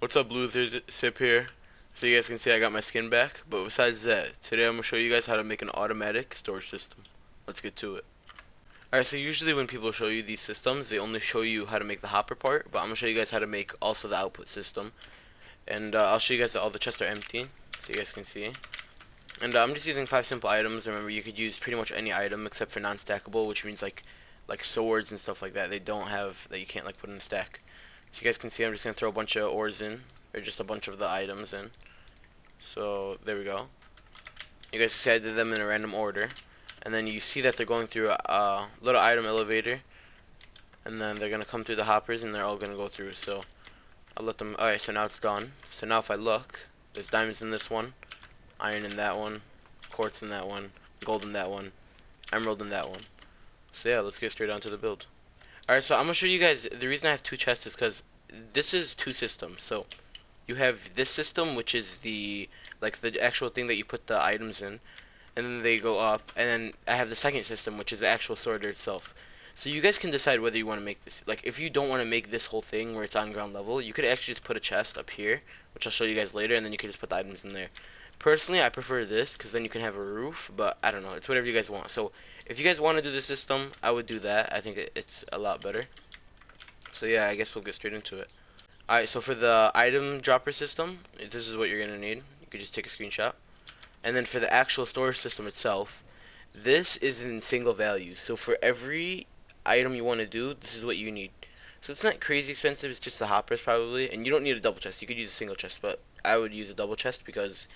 What's up, losers? Sip here. So you guys can see I got my skin back. But besides that, today I'm gonna show you guys how to make an automatic storage system. Let's get to it. Alright, so usually when people show you these systems, they only show you how to make the hopper part, but I'm gonna show you guys how to make also the output system. And I'll show you guys that all the chests are empty, so you guys can see. And I'm just using 5 simple items. Remember, you could use pretty much any item except for non-stackable, which means like swords and stuff like that. They don't have that you can't like put in a stack. So you guys can see I'm just gonna throw a bunch of ores in, or just a bunch of the items in. So there we go. You guys can see I did them in a random order, and then you see that they're going through a little item elevator, and then they're gonna come through the hoppers, and they're all gonna go through. So I'll let them. Alright, so now it's done. So now if I look, there's diamonds in this one, iron in that one, quartz in that one, gold in that one, emerald in that one. So yeah, let's get straight on to the build. Alright, so I'm gonna show you guys. The reason I have 2 chests is because this is 2 systems. So you have this system, which is the actual thing that you put the items in, and then they go up. And then I have the second system, which is the actual sorter itself. So you guys can decide whether you want to make this. Like, if you don't want to make this whole thing where it's on ground level, you could actually just put a chest up here, which I'll show you guys later, and then you can just put the items in there. Personally, I prefer this because then you can have a roof, but I don't know. It's whatever you guys want. So if you guys want to do this system, I would do that. I think it's a lot better. So yeah, I guess we'll get straight into it. Alright, so for the item dropper system, this is what you're gonna need. You could just take a screenshot. And then for the actual storage system itself, this is in single values. So for every item you want to do, this is what you need. So it's not crazy expensive, it's just the hoppers probably. And you don't need a double chest, you could use a single chest, but I would use a double chest because,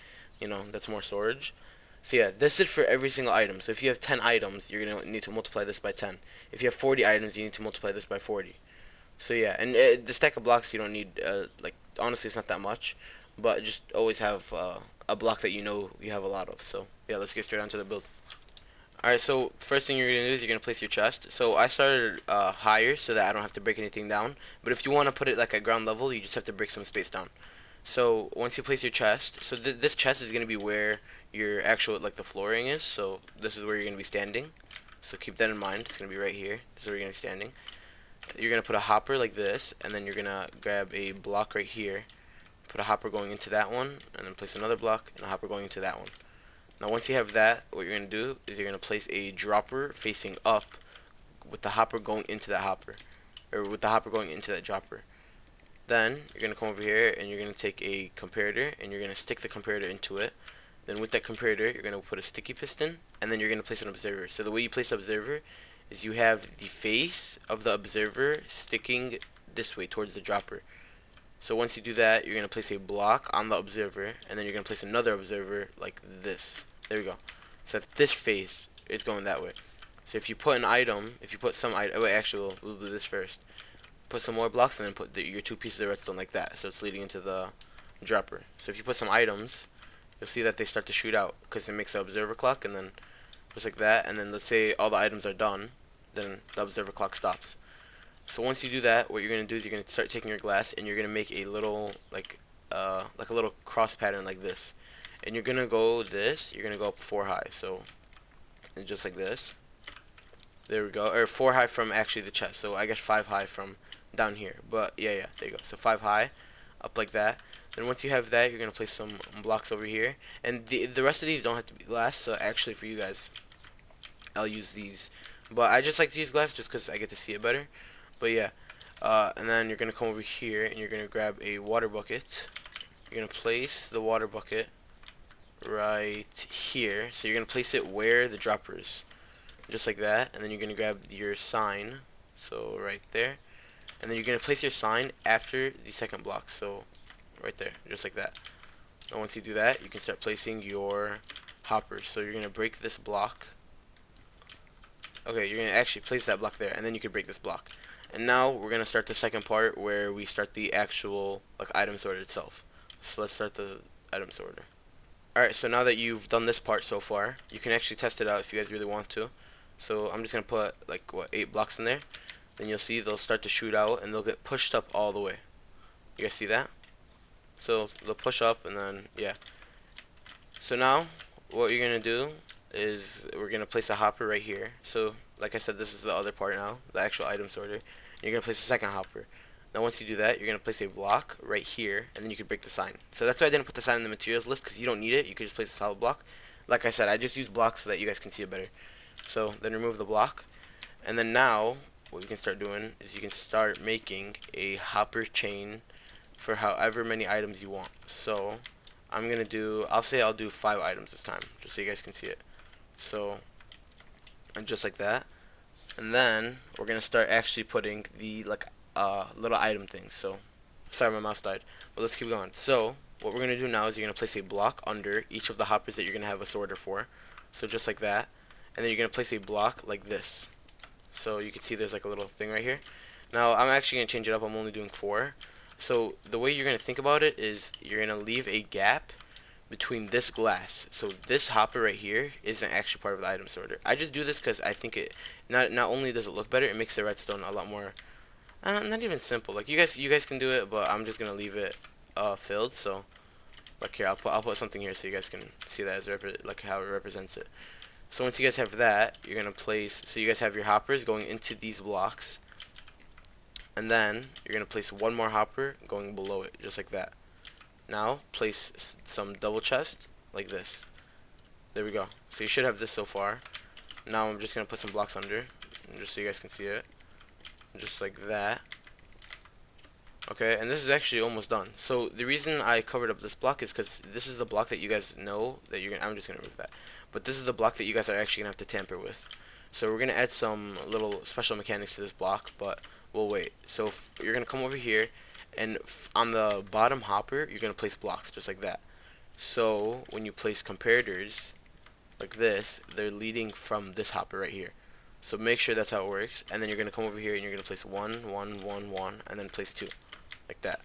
you know, that's more storage. So yeah, this is for every single item. So if you have 10 items, you're gonna need to multiply this by 10. If you have 40 items, you need to multiply this by 40. So yeah, and the stack of blocks you don't need, like, honestly it's not that much, but just always have a block that you know you have a lot of. So yeah, let's get straight onto the build. Alright, so first thing you're gonna do is you're gonna place your chest. So I started higher so that I don't have to break anything down. But if you want to put it like at ground level, you just have to break some space down. So once you place your chest, so this chest is gonna be where your actual like the flooring is. So this is where you're gonna be standing. So keep that in mind. It's gonna be right here. This is where you're gonna be standing. You're gonna put a hopper like this, and then you're gonna grab a block right here, put a hopper going into that one, and then place another block and a hopper going into that one. Now once you have that, what you're gonna do is you're gonna place a dropper facing up with the hopper going into that hopper, or with the hopper going into that dropper. Then you're gonna come over here and you're gonna take a comparator and you're gonna stick the comparator into it. Then with that comparator, you're gonna put a sticky piston, and then you're gonna place an observer. So the way you place the observer is you have the face of the observer sticking this way towards the dropper. So once you do that, you're going to place a block on the observer, and then you're going to place another observer like this. There we go. So that this face is going that way. So if you put an item, if you put some item, wait, actually, we'll do this first. Put some more blocks, and then put your 2 pieces of redstone like that. So it's leading into the dropper. So if you put some items, you'll see that they start to shoot out, because it makes an observer clock, and then just like that. And then let's say all the items are done, then the observer clock stops. So once you do that, what you're gonna do is you're gonna start taking your glass and you're gonna make a little like a little cross pattern like this, and you're gonna go this. You're gonna go up 4 high, so and just like this. There we go, or 4 high from actually the chest. So I guess 5 high from down here. But yeah, there you go. So 5 high, up like that. Then once you have that, you're gonna place some blocks over here, and the rest of these don't have to be glass. So actually, for you guys, I'll use these. But I just like to use glass just because I get to see it better. But yeah, and then you're gonna come over here and you're gonna grab a water bucket. You're gonna place the water bucket right here. So you're gonna place it where the dropper is, just like that. And then you're gonna grab your sign, so right there. And then you're gonna place your sign after the second block, so right there, just like that. And once you do that, you can start placing your hoppers. So you're gonna break this block. Okay, you're gonna actually place that block there, and then you can break this block. And now we're gonna start the second part where we start the actual like item sorter itself. So let's start the item sorter. Alright, so now that you've done this part so far, you can actually test it out if you guys really want to. So I'm just gonna put like what 8 blocks in there. Then you'll see they'll start to shoot out and they'll get pushed up all the way. You guys see that? So they'll push up and then yeah. So now what you're gonna do is we're gonna place a hopper right here. So like I said, this is the other part now, the actual item sorter. You're gonna place a second hopper. Now once you do that, you're going to place a block right here, and then you can break the sign. So that's why I didn't put the sign in the materials list, because you don't need it. You can just place a solid block. Like I said, I just use blocks so that you guys can see it better. So then remove the block, and then now what we can start doing is you can start making a hopper chain for however many items you want. So I'm going to do, I'll do 5 items this time, just so you guys can see it. So, and just like that. And then we're gonna start actually putting the little item things. So sorry, my mouse died, but let's keep going. So what we're gonna do now is you're gonna place a block under each of the hoppers that you're gonna have a sorter for. So just like that, and then you're gonna place a block like this. So you can see there's like a little thing right here. Now I'm actually gonna change it up. I'm only doing 4. So the way you're gonna think about it is you're gonna leave a gap between this glass. So this hopper right here isn't actually part of the item sorter. I just do this because I think it not only does it look better, it makes the redstone a lot more not even simple. Like you guys can do it, but I'm just gonna leave it filled. So like here, I'll put something here so you guys can see that as like how it represents it. So once you guys have that, you're gonna place, so you guys have your hoppers going into these blocks, and then you're gonna place one more hopper going below it, just like that. Now place some double chest like this. There we go. So you should have this so far. Now I'm just gonna put some blocks under, just so you guys can see it, just like that. Okay, and this is actually almost done. So the reason I covered up this block is because this is the block that you guys know that you're gonna. I'm just gonna remove that. But this is the block that you guys are actually gonna have to tamper with. So we're gonna add some little special mechanics to this block, but we'll wait. So you're gonna come over here, and on the bottom hopper, you're gonna place blocks just like that. So when you place comparators like this, they're leading from this hopper right here. So make sure that's how it works, and then you're gonna come over here and you're gonna place 1, 1, 1, 1, and then place 2, like that.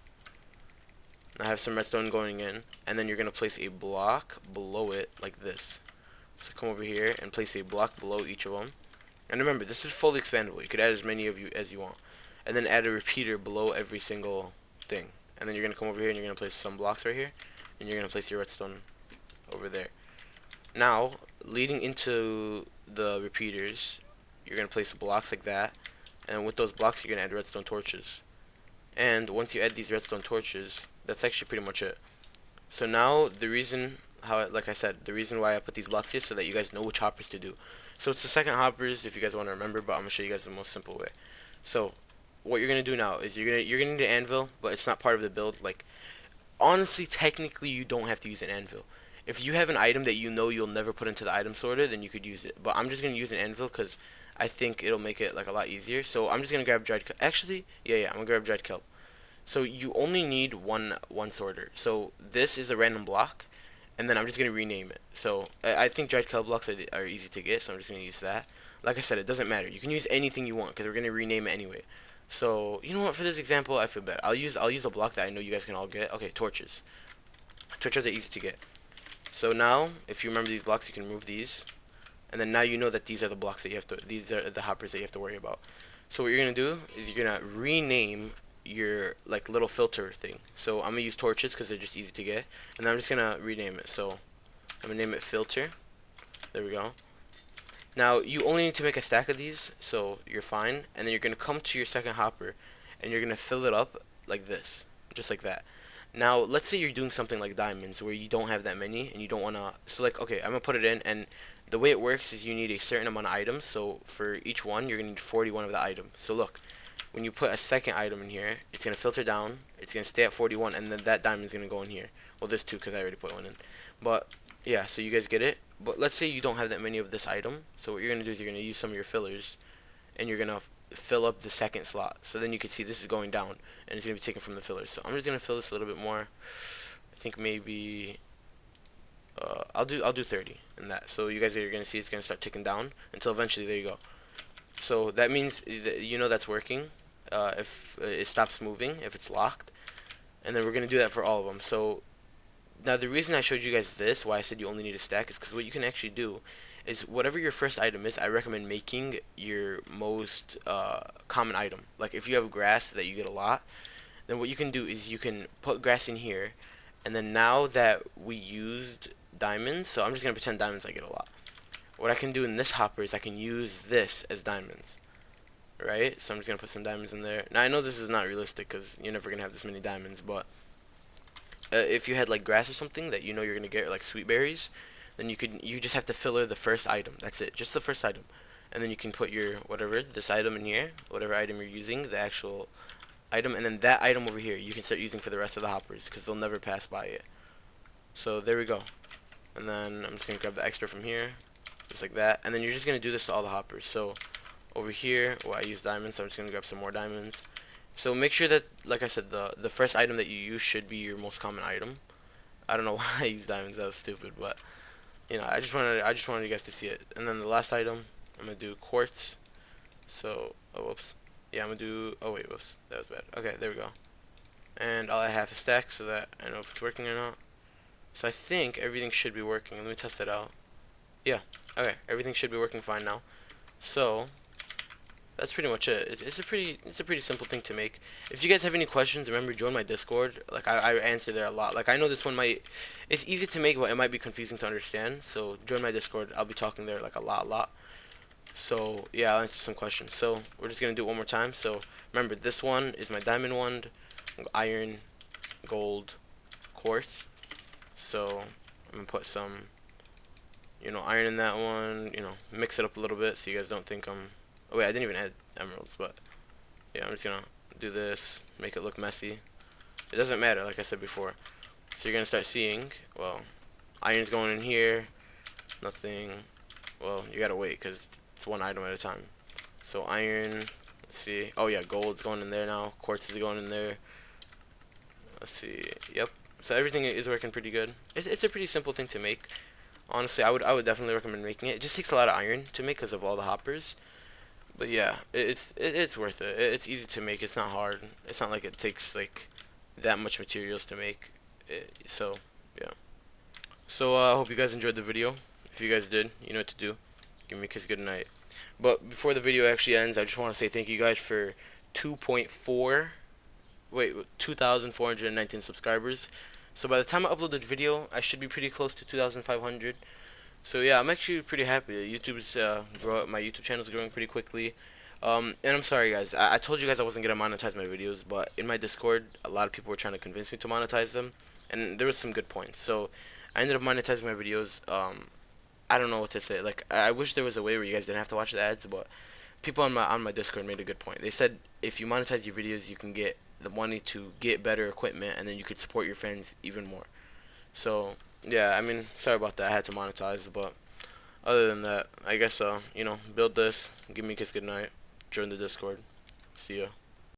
I have some redstone going in, and then you're gonna place a block below it like this. So come over here and place a block below each of them. And remember, this is fully expandable. You could add as many of you as you want, and then add a repeater below every single thing. And then you're gonna come over here and you're gonna place some blocks right here, and you're gonna place your redstone over there. Now, leading into the repeaters, you're gonna place blocks like that, and with those blocks, you're gonna add redstone torches. And once you add these redstone torches, that's actually pretty much it. So now the reason like I said, the reason why I put these blocks here so that you guys know which hoppers to do. So it's the second hoppers if you guys want to remember, but I'm gonna show you guys the most simple way. So what you're gonna do now is you're gonna need an anvil, but it's not part of the build. Like honestly, technically you don't have to use an anvil. If you have an item that you know you'll never put into the item sorter, then you could use it. But I'm just gonna use an anvil because I think it'll make it like a lot easier. So I'm just gonna grab dried kelp. Actually, yeah, I'm gonna grab dried kelp. So you only need one sorter. So this is a random block, and then I'm just gonna rename it. So I think dried kelp blocks are easy to get, so I'm just gonna use that. Like I said, it doesn't matter. You can use anything you want because we're gonna rename it anyway. So you know what? For this example, I feel bad. I'll use a block that I know you guys can all get. Okay, torches. Torches are easy to get. So now, if you remember these blocks, you can remove these, and then now you know that these are the blocks that you have to. These are the hoppers that you have to worry about. So what you're gonna do is you're gonna rename your like little filter thing. So I'm gonna use torches because they're just easy to get, and then I'm just gonna rename it. So I'm gonna name it filter. There we go. Now you only need to make a stack of these, so you're fine. And then you're gonna come to your second hopper, and you're gonna fill it up like this, just like that. Now let's say you're doing something like diamonds where you don't have that many and you don't wanna. So like okay, I'm gonna put it in, and the way it works is you need a certain amount of items. So for each one, you're gonna need 41 of the items. So look, when you put a second item in here, it's gonna filter down. It's gonna stay at 41, and then that diamond is gonna go in here. Well, there's 2 because I already put one in. But yeah, so you guys get it. But let's say you don't have that many of this item. So what you're gonna do is you're gonna use some of your fillers, and you're gonna fill up the second slot. So then you can see this is going down, and it's gonna be taken from the fillers. So I'm just gonna fill this a little bit more. I think maybe I'll do 30 in that. So you guys are gonna see it's gonna start ticking down until eventually there you go. So that means that you know that's working. If it stops moving, if it's locked, and then we're gonna do that for all of them. So now the reason I showed you guys this, why I said you only need a stack, is because what you can actually do is whatever your first item is, I recommend making your most common item. Like if you have grass that you get a lot, then what you can do is you can put grass in here, and then now that we used diamonds, so I'm just gonna pretend diamonds I get a lot. What I can do in this hopper is I can use this as diamonds, right? So I'm just gonna put some diamonds in there. Now I know this is not realistic because you're never gonna have this many diamonds, but if you had like grass or something that you know you're gonna get, like sweet berries, then you just have to filler the first item. That's it, just the first item, and then you can put your whatever this item in here, whatever item you're using, the actual item, and then that item over here you can start using for the rest of the hoppers because they'll never pass by it. So there we go. And then I'm just gonna grab the extra from here, just like that, and then you're just gonna do this to all the hoppers. So over here, well, I use diamonds, so I'm just gonna grab some more diamonds. So make sure that, like I said, the first item that you use should be your most common item. I don't know why I use diamonds, that was stupid, but you know, I just wanted you guys to see it. And then the last item, I'm gonna do quartz. So, oh whoops, yeah, I'm gonna do. Oh wait, whoops, that was bad. Okay, there we go. And I'll add half a stack so that I know if it's working or not. So I think everything should be working. Let me test it out. Yeah, okay, everything should be working fine now. So that's pretty much it. It's a pretty simple thing to make. If you guys have any questions, remember join my Discord. Like I answer there a lot. Like I know this one might, it's easy to make, but it might be confusing to understand. So join my Discord. I'll be talking there like a lot. So yeah, I'll answer some questions. So we're just gonna do it one more time. So remember, this one is my diamond wand, iron, gold, quartz. So I'm gonna put some, iron in that one. Mix it up a little bit so you guys don't think I'm. Oh wait, I didn't even add emeralds, but yeah, I'm just gonna do this, make it look messy. It doesn't matter, like I said before. So you're gonna start seeing, well, iron's going in here, nothing. Well, you gotta wait because it's one item at a time. So iron, let's see. Oh yeah, gold's going in there now. Quartz is going in there. Let's see. Yep. So everything is working pretty good. It's a pretty simple thing to make. Honestly, I would definitely recommend making it. It just takes a lot of iron to make because of all the hoppers. But yeah, it's worth it. It's easy to make. It's not hard. It's not like it takes like that much materials to make. So yeah. So I hope you guys enjoyed the video. If you guys did, you know what to do. Give me a kiss good night. But before the video actually ends, I just want to say thank you guys for 2,419 subscribers. So by the time I upload this video, I should be pretty close to 2,500. So yeah, I'm actually pretty happy. My YouTube channel is growing pretty quickly. And I'm sorry guys, I told you guys I wasn't gonna monetize my videos, but in my Discord, a lot of people were trying to convince me to monetize them, and there was some good points. So I ended up monetizing my videos. I don't know what to say. Like I wish there was a way where you guys didn't have to watch the ads, but people on my Discord made a good point. They said if you monetize your videos, you can get the money to get better equipment, and then you could support your friends even more. So yeah, I mean, sorry about that. I had to monetize, but other than that, I guess build this. Give me a kiss goodnight. Join the Discord. See ya.